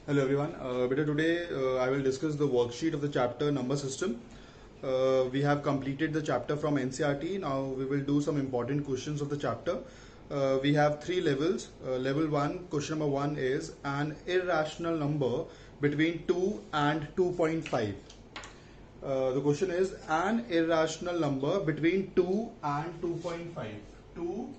Hello everyone. Today I will discuss the worksheet of the chapter number system. We have completed the chapter from NCERT. Now we will do some important questions of the chapter. We have three levels. Level 1, question number 1 is an irrational number between 2 and 2.5. The question is an irrational number between 2 and 2.5. 2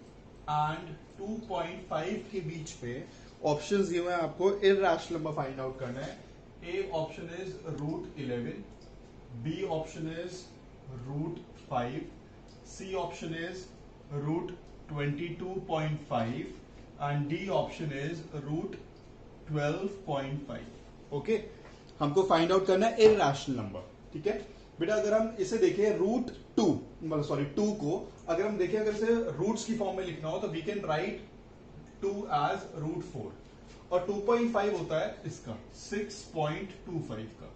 and 2.5 के बीच पे options दिए हुए हैं आपको irrational number find out करना है. A option is √11, B option is √5, C option is √22.5 and D option is √12.5. Okay, हमको find out करना है इररेशनल नंबर. ठीक है बेटा, अगर हम इसे देखें टू को अगर हम देखें, अगर इसे रूट्स की फॉर्म में लिखना हो तो वी कैन राइट 2 एज √4 और 2.5 होता है इसका 6.25 का.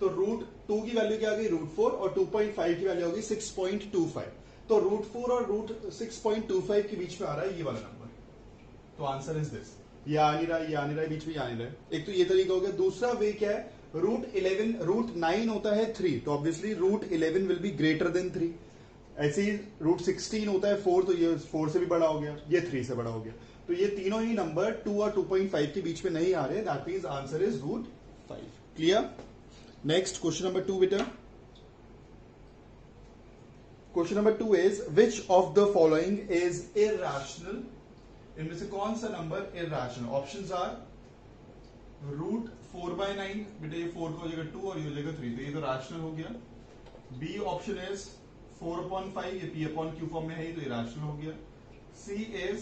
तो √2 की वैल्यू क्या आ गई √4 और 2.5 की वैल्यू होगी 6.25. तो √4 और √6.25 के बीच में आ रहा है ये वाला नंबर. तो आंसर इज दिस. ये आ नहीं रहा, ये आ नहीं रहा, बीच में आ नहीं रहा. एक तो ये तरीका हो गया. दूसरा वे क्या है, √9 होता है 3, तो obviously √11 will be greater than 3. ऐसे ही √16 होता है 4, तो ये 4 से भी बड़ा हो गया, ये 3 से बड़ा हो गया. तो ये तीनों ही नंबर 2 और 2.5 के बीच में नहीं आ रहे. That means answer is √5. Clear. Next question number 2 बेटा. Question number 2 is which of the following is irrational. इनमें से कौन सा नंबर इररेशनल. Options are √4/9. बेटा ये 4 का हो जाएगा 2 और ये हो जाएगा 3, तो ये तो रैशनल हो गया. बी ऑप्शन इज 4/5, ये P/Q फॉर्म में है, तो ये रैशनल हो गया. सी इज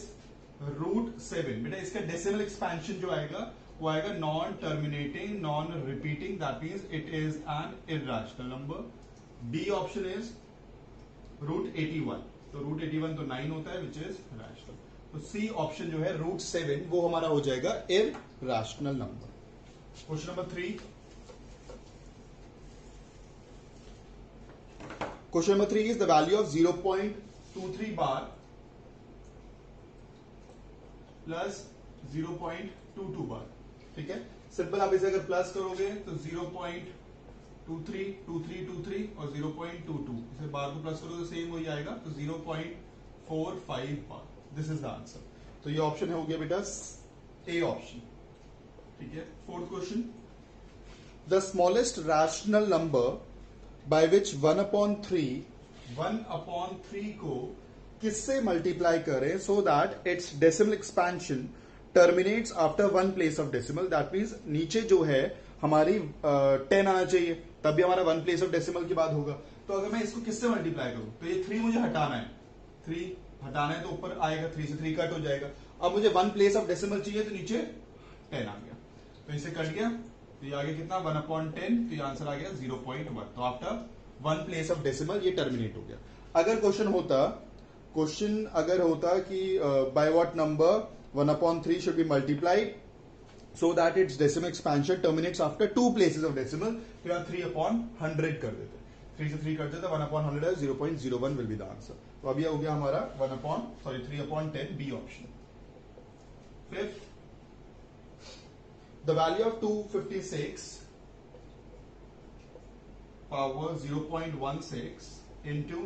√7. बेटा इसका डेसिमल एक्सपेंशन जो आएगा वो आएगा non terminating, non repeating. That means it is an irrational number. D option is √81. तो √81 तो 9 होता है विच इज रैशनल. तो सी ऑप्शन जो है √7 वो हमारा हो जाएगा irrational number. Question number 3. Question number 3 is the value of 0.23 bar plus 0.22 बार. ठीक है, सिंपल. आप इसे अगर प्लस करोगे तो 0.23, 23, 23 और 0.22, इसे बार को प्लस करोगे तो सेम वही आएगा, तो 0.45 बार. This is the answer. तो ये ऑप्शन हो गया बेटा ए ऑप्शन. ठीक है. Fourth question. The smallest rational number by which 1/3 को किससे मल्टीप्लाई करें so that it's decimal expansion terminates after 1 place of decimal. That means नीचे जो है हमारी 10 आना चाहिए, तब भी हमारा 1 प्लेस ऑफ डेसिमल के बाद होगा. तो अगर मैं इसको किससे मल्टीप्लाई करूं, तो ये 3 मुझे हटाना है. 3 हटाना है तो ऊपर आएगा 3 से 3 कट हो जाएगा. अब मुझे 1 प्लेस ऑफ डेसिमल चाहिए, तो नीचे 10 आ गया, तो इसे कट गया. तो ये आगे कितना 1/10, तो ये आंसर आ गया 0.1. तो आफ्टर 1 प्लेस ऑफ डेसिमल ये टर्मिनेट हो गया. अगर क्वेश्चन अगर होता कि by what number 1/3 should be multiplied so that it's decimal expansion terminates after 2 places of decimal, तो यहाँ 3/100 कर देते. 3 से 3 कट देते, 1/100 0.01 विल बी द आंसर. तो अभी हो गया हमारा 3/10 B option. Fifth, the value of 256 power 0.16 into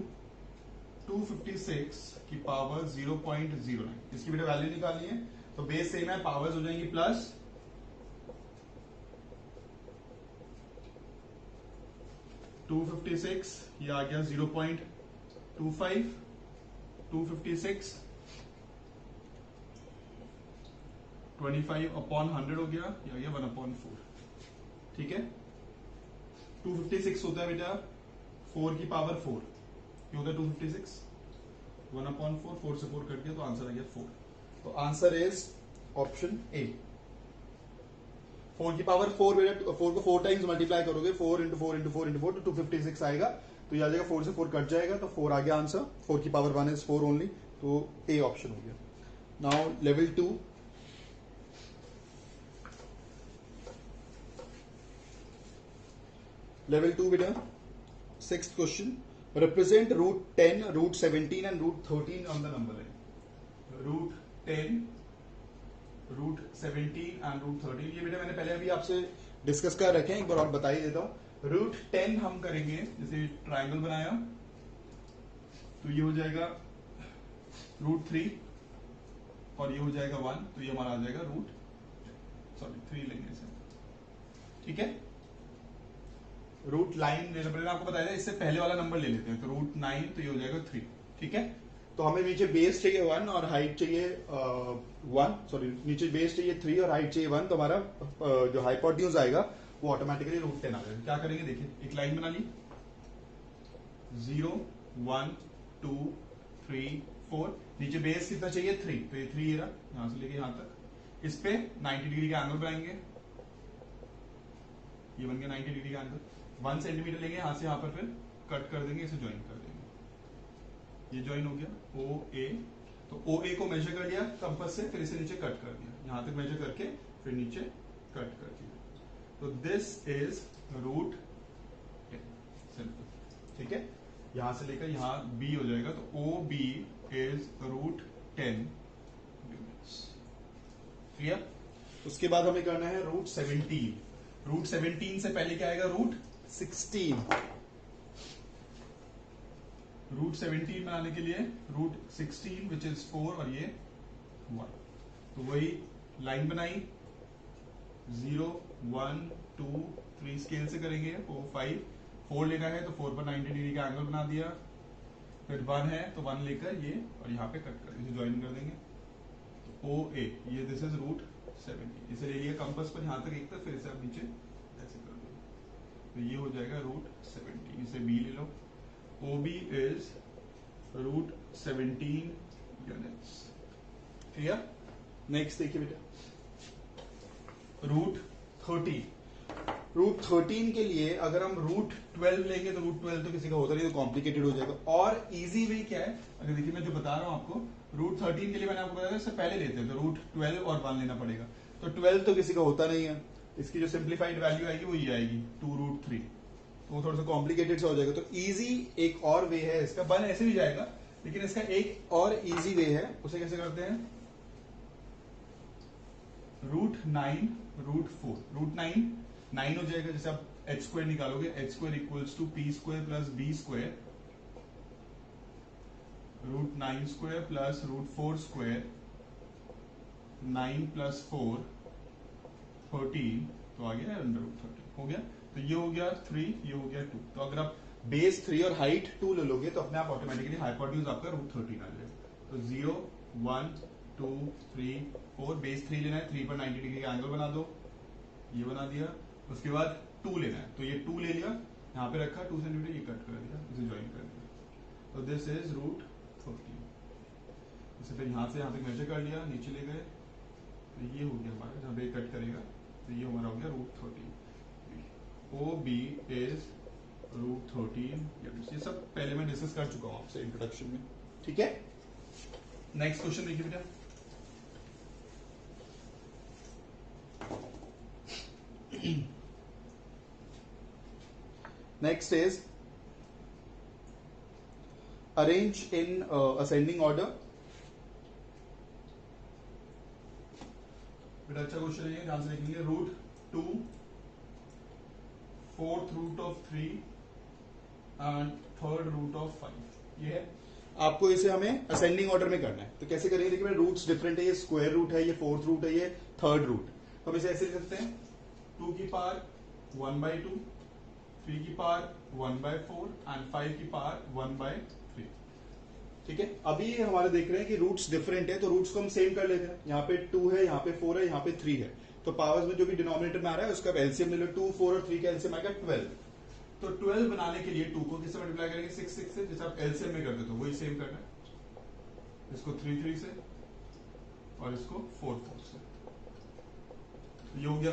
256 की पावर 0.09. इसकी बेटा वैल्यू निकालनी है. तो बेस सेम है, पावर्स हो जाएंगी प्लस 256, ये आ गया 0.25, 256 25/100 हो गया, ये आ गया 1/4. ठीक है. 256 होता है बेटा 4 की पावर 4, ये होता है 256. 1/4, 4 से 4 कट गया, तो आंसर आ गया 4. तो आंसर इज ऑप्शन ए. 4 की पावर 4 बेटा, 4 को 4 टाइम्स मल्टीप्लाई करोगे, 4 into 4 into 4 into 4 तो 256 आएगा. तो ये आ जाएगा 4 से 4 कट जाएगा, तो 4 आ गया आंसर. 4 की पावर 1 इज 4 ओनली, तो ए ऑप्शन हो गया. Now level 2. Level 2 बेटा. 6th question. Represent √10, √17 and √13 on the number line. √10, root 17 and root 13। ये बेटा मैंने पहले अभी आपसे डिस्कस कर रखे हैं, एक बार और बता ही देता हूं। रूट 10 हम करेंगे, जैसे ट्राइंगल बनाया तो ये हो जाएगा रूट 3 और ये हो जाएगा 1, तो ये हमारा आ जाएगा रूट 3 लेंगे इसे, ठीक है। रूट लाइन लेना पड़ेगा, आपको बताया था, इससे पहले वाला नंबर ले लेते हैं, तो रूट 9, तो ये हो जाएगा 3, ठीक है। तो हमें नीचे बेस चाहिए 1 और हाइट चाहिए 1, सॉरी नीचे बेस चाहिए 3 और हाइट चाहिए 1, तो हमारा जो हाइपोटेन्यूज आएगा वो ऑटोमेटिकली रूट 10 आ जाएगा। क्या करेंगे देखिए, एक लाइन बना ली, 0 1 2 3 4, नीचे बेस कितना चाहिए 3, तो ये 3 ये रहा, यहां से लेके यहां तक। इस पे 90 डिग्री का एंगल बनाएंगे, ये बन गया 90 डिग्री का एंगल। 1 सेंटीमीटर लेंगे यहां से, यहां पर फिर कट कर देंगे, इसे ज्वाइन कर देंगे, ये ज्वाइन हो गया ओ ए। तो ओ ए को मेजर कर लिया कंपास से, फिर इसे नीचे कट कर दिया, यहां तक मेजर करके फिर नीचे कट कर दिया, तो दिस इज रूट 10, सिंपल, ठीक है। यहां से लेकर यहां बी हो जाएगा, तो O B is root 10 units, clear. उसके बाद हमें करना है रूट 17। रूट 17 से पहले क्या आएगा, रूट 16। रूट 17 बनाने के लिए रूट 16 विच इज 4 और ये 1, तो वही लाइन बनाई, 0 1 2 3 स्केल से करेंगे, 4 5 4 लेना है तो 4 पर 90 डिग्री का एंगल बना दिया, फिर 1 है तो 1 लेकर ये और यहाँ पे कट कर इसे ज्वाइन कर देंगे, तो ओ ए, ये दिस इज रूट 17, इसे ले लिया कंपास पर यहां तक एक तक, फिर इसे आप नीचे ऐसे कर दो, तो ये हो जाएगा रूट 17, इसे बी ले लो। O B is root 17 units, clear. Next देखिए बेटा, रूट 13। रूट 13 के लिए अगर हम रूट 12 लेंगे तो रूट 12 तो किसी का होता नहीं, तो कॉम्प्लिकेटेड हो जाएगा। और इजी वे क्या है, अगर देखिए मैं जो बता रहा हूं आपको, रूट 13 के लिए मैंने आपको बताया इससे पहले लेते हैं, तो रूट 12 और 1 लेना पड़ेगा, तो 12 तो किसी का होता नहीं है, इसकी जो सिंप्लीफाइड वैल्यू आएगी वो ये आएगी 2 रूट 3, तो वो थोड़ा सा कॉम्प्लिकेटेड सा हो जाएगा। तो इजी एक और वे है इसका, 1 ऐसे भी जाएगा, लेकिन इसका एक और इजी वे है, उसे कैसे करते हैं, रूट 9 रूट 4, रूट 9 हो जाएगा, जैसे आप एच स्क्वायर निकालोगे, H square equals to P square plus B square, root 9 square plus root 4 square, 9 plus 4 13, तो आ गया अंडर रूट 13, हो गया। तो ये हो गया 3, ये हो गया 2, तो अगर आप बेस 3 और हाइट 2 ले लोगे तो अपने आप ऑटोमेटिकली हाइपोटेन्यूज आपका रूट 13 आ जाएगा। तो 0 1 2 3 4, बेस 3 लेना है, 3 पर 90 डिग्री का एंगल बना दो, ये बना दिया। उसके बाद 2 लेना है, तो ये 2 ले लिया, यहाँ पे रखा 2 सेंटीमीटर, ये कट कर दिया, इसे ज्वाइन कर दिया, तो दिस इज रूट 13। इसे फिर यहाँ से यहाँ तक मेजर कर लिया, नीचे ले गए, तो ये हो गया हमारा, जहाँ पे कट करेगा तो ये हमारा हो गया root 13। O B is root 13, ये सब पहले मैं डिस्कस कर चुका हूं आपसे इंट्रोडक्शन में, ठीक है। नेक्स्ट क्वेश्चन देखिए बेटा, next is arrange in ascending order. बेटा अच्छा क्वेश्चन है, ध्यान से देखेंगे। Root 2 4th root of 3 and 3rd root of 5, ये है। आपको इसे हमें असेंडिंग ऑर्डर में करना है, तो कैसे करेंगे, देखिए रूट्स डिफरेंट है, ये स्क्वायर रूट है, ये 4th रूट है, ये 3rd रूट, तो हम इसे ऐसे लिख सकते हैं, 2 की पावर 1/2, 3 की पावर 1/4 एंड 5 की पावर 1/3, ठीक है। अभी हमारे देख रहे हैं कि रूट्स डिफरेंट है, तो रूट्स को हम सेम कर लेते हैं, यहाँ पे 2 है, यहाँ पे 4 है, यहाँ पे 3 है, तो पावर्स में जो भी डिनोमिनेटर में आ रहा है उसका एलसीएम ले लो, 2 4 और 3 का एलसीएम आएगा 12। तो 12 बनाने के लिए 2 को किससे मल्टीप्लाई करेंगे, 6 से, जैसे आप एलसीएम में करते तो वही सेम करना है, इसको 3 3 से और इसको 4 4 से, ये हो गया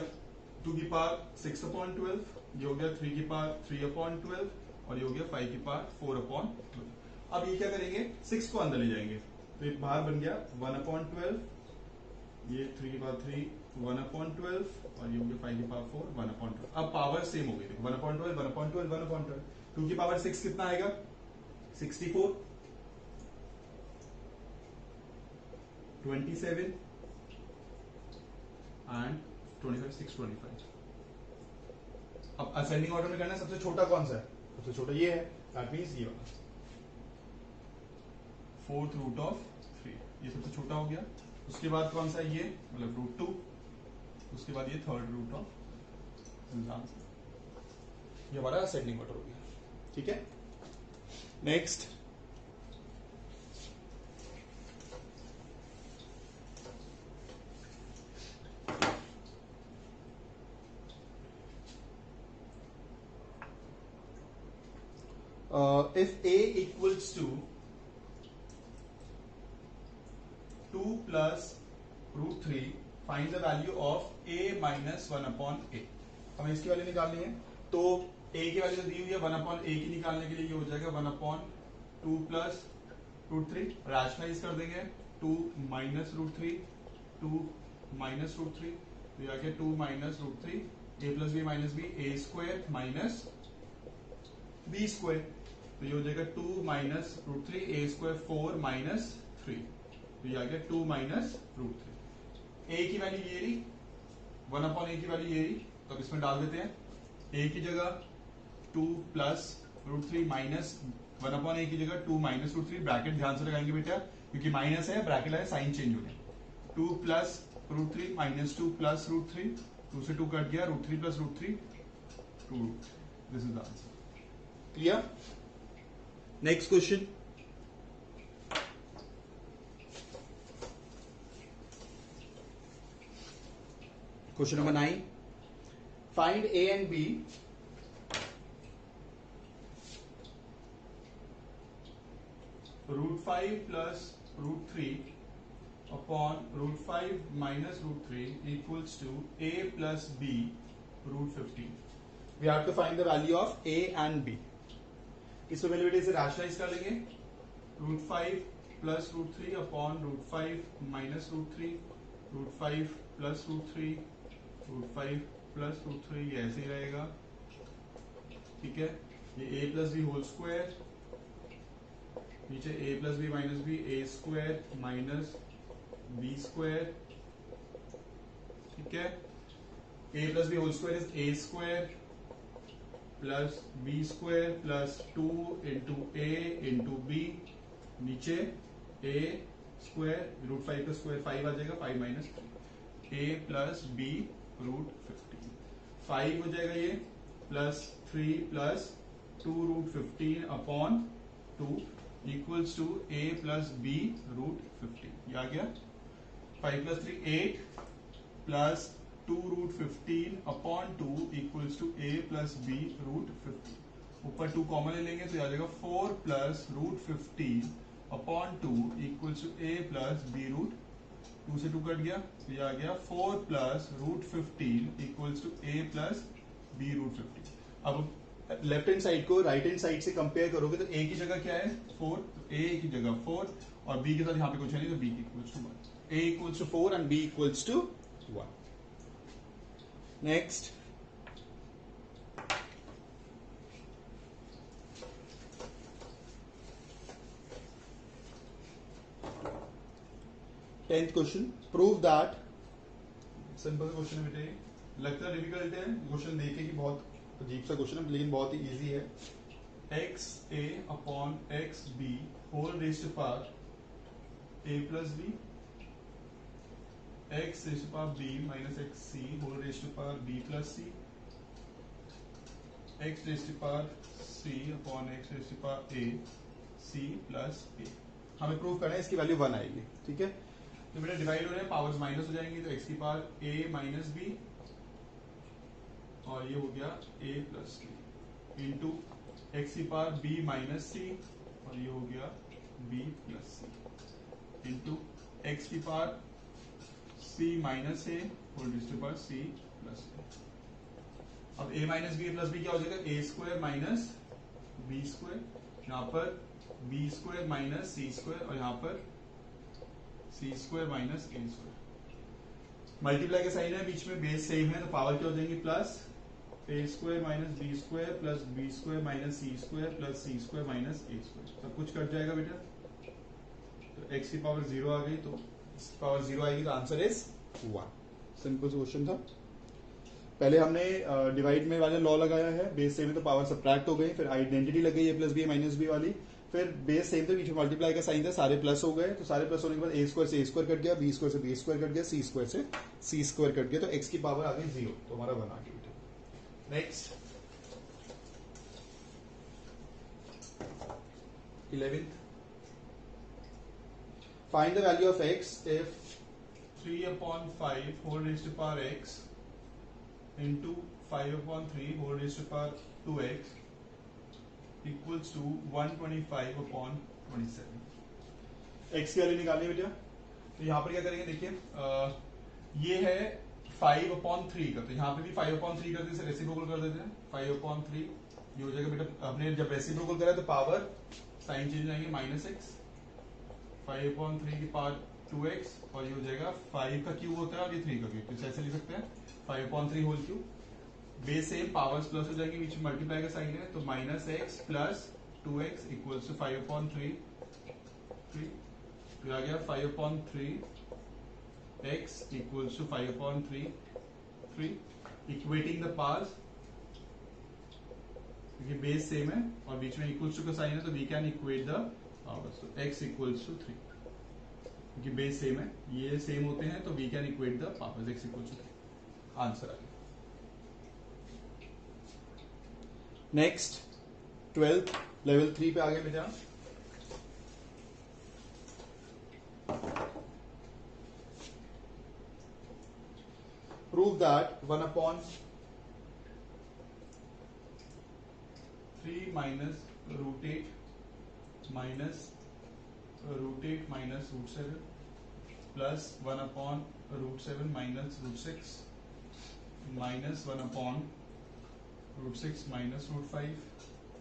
2 की पावर 6/12, ये हो गया 3 की पावर 3/12 और ये हो गया 5 की पावर 4/12। अब ये क्या करेंगे, 6 को अंदर ले जाएंगे, तो एक बाहर बन गया 1/12, ये 3 की पावर 3 1/12 और ये हो गया 5 की पावर 4 1/12। अब पावर सेम हो गई, 1/12 1/12 1/12। 2 की पावर 6 कितना आएगा, 64, 27 एंड 25 625। अब असेंडिंग ऑर्डर में करना है, सबसे छोटा कौन सा है? सबसे छोटा ये है, दैट मीन्स ये वाला 4th रूट ऑफ 3, ये सबसे छोटा हो गया। उसके बाद कौन सा है? ये मतलब √2, उसके बाद ये 3rd रूट ऑफ, ये हमारा असेंडिंग ऑर्डर हो गया। ठीक है, next if a equals to 2 plus √3 find the value of a minus 1 upon a। हमें इसकी वैल्यू निकालनी है, तो a की वैल्यू दी हुई है 1 upon a की निकालने के लिए ये हो जाएगा 1 upon 2 plus √3, रैशनलाइज कर देंगे 2 minus √3, 2 minus √3, तो ये आ गया 2 minus √3, a plus b minus b, a square minus b square, तो ये हो जाएगा 2 minus √3, a square 4 minus 3, तो ये आ गया 2 minus √3। a की वैल्यू ये रही, 1 upon a की वैल्यू ये रही, तो अब इसमें डाल देते हैं a की जगह 2 plus √3 माइनस 1 upon a की जगह 2 minus √3, ब्रैकेट ध्यान से लगाएंगे बेटा, क्योंकि माइनस है, ब्रैकेट है, साइन चेंज हो गया। 2 plus √3 माइनस 2 plus √3, 2 से 2 कट गया, √3 plus √3 2, this is the answer. Clear? Next question, question number 9, find a and b √5 plus √3 upon √5 minus √3 equals to a plus b √15। We have to find the value of a and b। इसको वैल्यूटी से rationalise कर लेंगे, √5 plus √3 upon √5 minus √3, √5 plus √3, √5 plus √3, ये ऐसे ही रहेगा। ठीक है, ये a plus b whole square, नीचे a plus b minus b, a square minus b square. ठीक है, a plus b whole square is a square plus b square plus 2 into a into b, नीचे a square √5 का square 5 आ जाएगा, 5 minus 3, a plus b √15, 5 हो जाएगा ये, plus 3 plus 2 √15 upon 2 equals to a plus b √15, ये आ गया। 5 plus 3 8 plus 2 √15 upon 2 equals to a plus b √15, ऊपर 2 कॉमन ले लेंगे तो ये आ जाएगा 4 plus √15 upon 2 equals to a plus b √2 से 2 कट गया, तो ये आ गया 4 plus √15 equals to a plus b √15। अब लेफ्ट हैंड साइड को राइट हैंड साइड से कंपेयर करोगे तो a की जगह क्या है 4, तो a की जगह 4 और b के साथ यहाँ पे कुछ है नहीं, तो b equals to 1, a equals to 4 and b equals to 1। Next, tenth question, prove that, simple question है बेटे, लगता है डिफिकल्ट है क्वेश्चन देखे कि बहुत अजीब सा क्वेश्चन है, लेकिन बहुत ही इजी है। X a upon x b whole raised to power a plus b, x raised to power b minus x c whole raised to power b plus c, x raised to power c upon x raised to power a c plus a. हमें prove करना है, इसकी value 1 आएगी। ठीक है, तो बेटा divide हो रहे हैं, पावर्स माइनस हो जाएंगी, तो एक्स की पावर a माइनस बी और ये हो गया a plus b into x की पावर b माइनस सी और ये हो गया b plus c into x की power c minus a whole raised to power c plus a. अब a minus b plus b क्या हो जाएगा, a square minus B square, यहाँ पर b square minus c square और यहाँ पर c square minus a square. Multiply का साइन है, बीच में बेस सेम है, तो पावर क्या हो जाएंगी plus a square minus B square plus B square minus c square plus c square minus a square, सब कुछ कट जाएगा बेटा। तो एक्स की पावर 0 आ गई, तो पावर 0 आएगी, तो आंसर इज 1। सिंपल क्वेश्चन था। पहले हमने डिवाइड में वाले लॉ लगाया है, बेस सेम है तो पावर सब्ट्रैक्ट हो गई, फिर आइडेंटिटी लग गई ए प्लस बी माइनस बी वाली, फिर बेस सेम थे, बीच में मल्टीप्लाई का साइन था, सारे प्लस हो गए, तो सारे प्लस होने के बाद ए स्क्वायर से ए स्क्वायर कट गया, बी स्क्वायर से बी स्क्वायर कट गया, सी स्क्वायर से सी स्क्वायर कट गया, तो एक्स की पावर आ गई 0, तो हमारा 1 आ गया। Next 11th, find the value of x if 3/5 whole raised to power x into 5/3 whole raised to power 2x equals to 125/27। X की वैल्यू निकालनी है बेटा। तो यहाँ पर क्या करेंगे, देखिए ये है 5/3 का, तो यहाँ पे भी 5/3 कर देते, रेसिप्रोकल कर देते हैं। 5/3 ये हो जाएगा बेटा, अपने जब रेसिप्रोकल करा तो पावर साइन चेंज आएंगे -x, 5/3 की पावर 2x, और ये हो जाएगा 5 का क्यूब होता है और ये 3 का क्यूब, तो ऐसे लिख सकते हैं 5/3 whole cube. Base same, powers plus हो जाएंगे, बीच में मल्टीप्लाई का साइन है, तो -x plus 2x equals to 5/3, तो आ गया 5/3 x equals to 5/3, equating the powers, क्योंकि बेस सेम है और बीच में इक्वल्स टू का साइन है, तो we can equate the powers, तो x इक्वल्स टू 3, क्योंकि बेस सेम है, ये सेम होते हैं, तो we can equate the powers, x equals to 3। Answer आ गया। नेक्स्ट 12th, लेवल 3 पे आ गए बेटा। Prove that 3 minus √8 minus √8 minus √7 plus 1/√7 minus √6 minus 1/√6 minus √5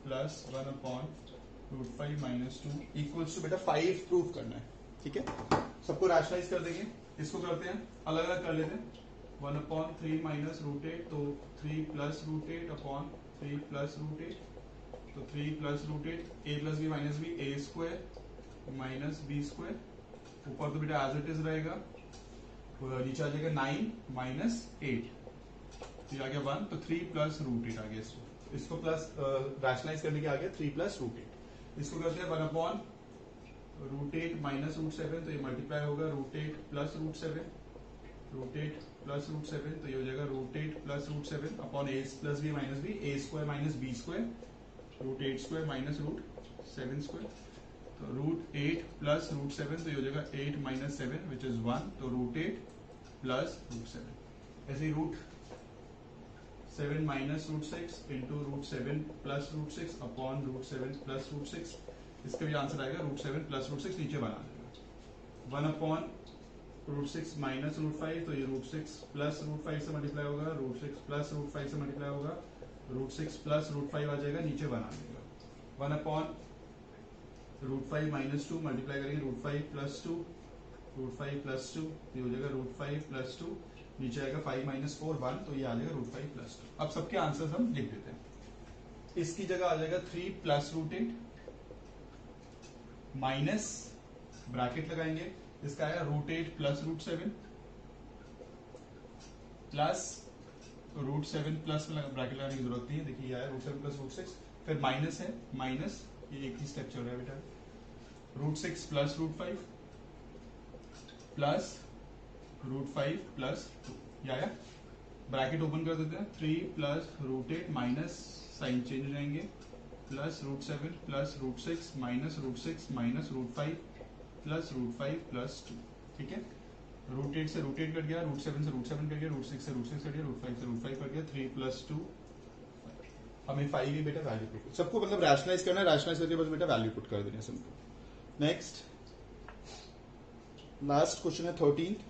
plus 1/√5 minus 2 equals to बेटा 5 प्रूव करना है, ठीक है। सबको रैशनलाइज कर देंगे, इसको करते हैं अलग अलग कर लेते हैं। 1/3 माइनस √8, तो 3 प्लस √8 अपॉन 3 प्लस √8, तो 3 plus √8 a plus B minus B, A square minus B square, ऊपर तो बेटा एज इट इज रहेगा, नीचे आ जाएगा 9 माइनस 8, तो ये आ गया 1, तो 3 प्लस √8 आ गया। इसको प्लस रैशनलाइज करने के आ गया 3 प्लस √8। इसको करते हैं 1/√8 माइनस √7, तो ये मल्टीप्लाई होगा √8 प्लस √7, √8 प्लस √7, तो ये हो जाएगा √8 plus √7 upon a plus B minus B, A square minus B square, √8 square minus √7 square, तो √8 प्लस √7, तो ये हो जाएगा 8 माइनस 7 विच इज 1, तो √8 प्लस √7। ऐसे ही √7 minus √6 into √7 plus √6 upon √7 plus √6, इसका भी आंसर आएगा √7 प्लस √6, नीचे बना देगा 1 अपॉन √6 माइनस √5, तो ये √6 प्लस √5 से मल्टीप्लाई होगा, √6 प्लस √5 से मल्टीप्लाई होगा, √6 प्लस √5 आ जाएगा, नीचे बना देगा 1 अपॉन √5 माइनस 2, मल्टीप्लाई करेंगे √5 प्लस 2, √5 प्लस 2, ये हो जाएगा √5 प्लस 2, नीचे आएगा 5 माइनस 4 1, तो ये आ जाएगा √5 प्लस 2। अब सबके आंसर्स हम लिख देते हैं। इसकी जगह आ जाएगा 3 प्लस √8 माइनस, ब्रैकेट लगाएंगे, इसका आएगा √8 प्लस √7 प्लस √7 प्लस ब्रैकेट लगाने की जरूरत नहीं है, देखिए ये आया √7 प्लस √6, फिर माइनस है, माइनस ये एक ही स्टेप चल रहा है बेटा, √6 प्लस √5 प्लस √5 प्लस 2, ये आया। ब्रैकेट ओपन कर देते हैं, 3 प्लस √8 माइनस साइन चेंज हो जाएंगे, plus √7 plus √6 minus √6 minus √5 plus √5 plus 2, ठीक है। √8 से √8 कट गया, √7 से √7 कट गया, √6 से √6 कट गया, √5 से √5 कट गया, 3 प्लस 2, हमें 5 ही बेटा वैल्यू पुट, सबको मतलब रैशनलाइज करना है, रैशनलाइज करके बस बेटा वैल्यू पुट कर देना है सिंपल। नेक्स्ट लास्ट क्वेश्चन है 13th।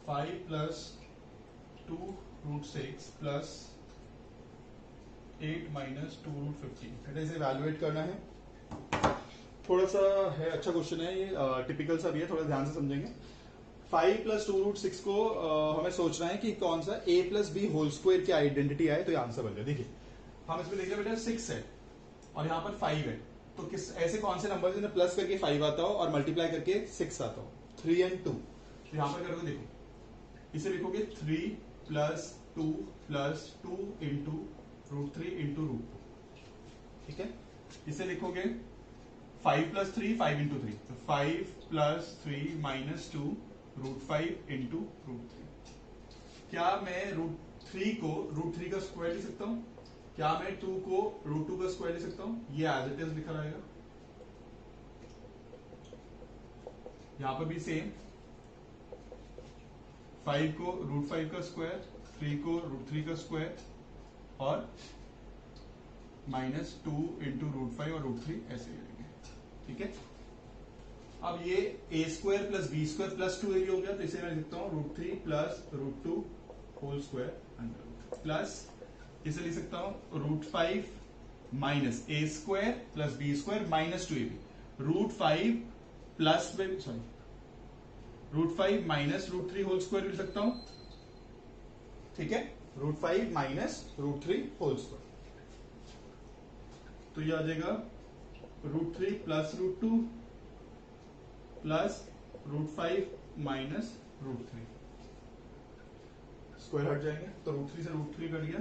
Five plus 2√6 plus 8 minus 2√15, बेटा इसे इवैल्यूएट करना है, थोड़ा सा है, अच्छा क्वेश्चन है ये, टिपिकल सा भी है, थोड़ा ध्यान से समझेंगे। 5 प्लस 2 रूट 6 को हमें सोचना है कि कौन सा a plus B whole square की आइडेंटिटी आए तो ये आंसर बन जाए। देखिए हम इसमें देख रहे हैं बेटा 6 है और यहाँ पर 5 है, तो किस ऐसे कौन से नंबर जिन्हें प्लस करके 5 आता हो और मल्टीप्लाई करके 6 आता हो? 3 and 2। तो यहाँ पर करोगे, देखो इसे लिखोगे 3 plus 2 plus 2 into root 3 into root 2, ठीक है। इसे लिखोगे 5 प्लस 3 5 इंटू 3, तो 5 plus 3 minus 2 root 5 into root 3। क्या मैं रूट 3 को रूट 3 का स्क्वायर लिख सकता हूं? क्या मैं 2 को रूट 2 का स्क्वायर लिख सकता हूं? ये एज इट इज लिखा रहेगा। यहां पर भी सेम, 5 को रूट 5 का स्क्वायर, 3 को रूट 3 का स्क्वायर और माइनस 2 इंटू रूट 5 और रूट 3 ऐसे करेंगे, ठीक है। अब ये a square plus B square plus 2 हो गया, तो इसे मैं लिखता हूं root 3 plus root 2 whole square under plus इसे लिख सकता हूं root 5 minus a square plus B square minus 2 root 5 plus sorry root 5 minus root 3 whole square लिख सकता हूं, ठीक है। Root 5 minus root 3 whole square, तो ये आ जाएगा root 3 plus root 2 plus root 5 minus root 3, square हट जाएंगे तो रूट 3 से रूट 3 कट गया,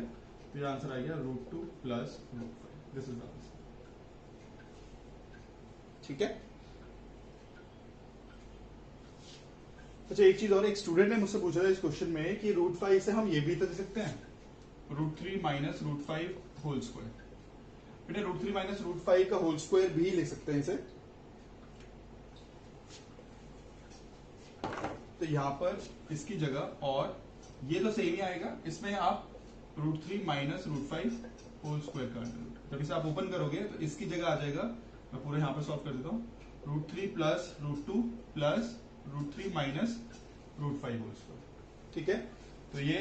तो ये आंसर आ गया root 2 plus root 5। This is answer, ठीक है। अच्छा एक चीज और, एक स्टूडेंट ने मुझसे पूछा था इस क्वेश्चन में कि रूट 5 से हम ये भी तो दे सकते हैं, root 3 minus root 5 whole square. बेटा रूट 3 माइनस रूट 5 का होल स्क्वायर भी लिख सकते हैं इसे, तो यहां पर इसकी जगह, और ये तो सेम ही आएगा, इसमें आप root 3 minus root 5 whole square का अंडर रूट, जब इसे आप ओपन करोगे तो इसकी जगह आ जाएगा, मैं पूरे यहां पर सॉल्व कर देता हूं, root 3 plus root 2 plus root 3 minus root 5 whole square, ठीक है। तो ये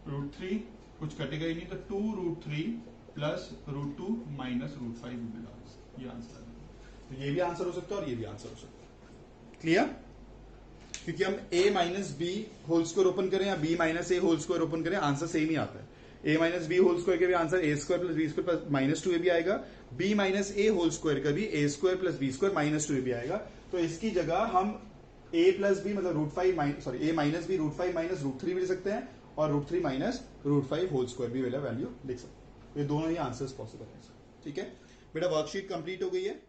रूट 3 कुछ कटेगा ही नहीं, तो 2 root 3 plus root 2 minus root 5, ये आंसर है। तो ये भी आंसर हो सकता है और ये भी आंसर हो सकता है, क्लियर। क्योंकि हम a minus b whole square open करें या b minus a whole square open करें, आंसर सेम ही आता है। a minus b whole square का भी answer a square plus B square plus minus 2 भी आएगा, b minus a whole square का भी a square plus B square minus 2 भी आएगा। तो इसकी जगह हम a प्लस बी मतलब root 5 minus sorry a minus B root 5 minus root 3 भी लिख सकते हैं और root 3 minus root 5 whole square भी वाला वैल्यू लिख सकते हैं। ये दोनों ही आंसर्स पॉसिबल है, ठीक है। बेटा वर्कशीट कंप्लीट हो गई है।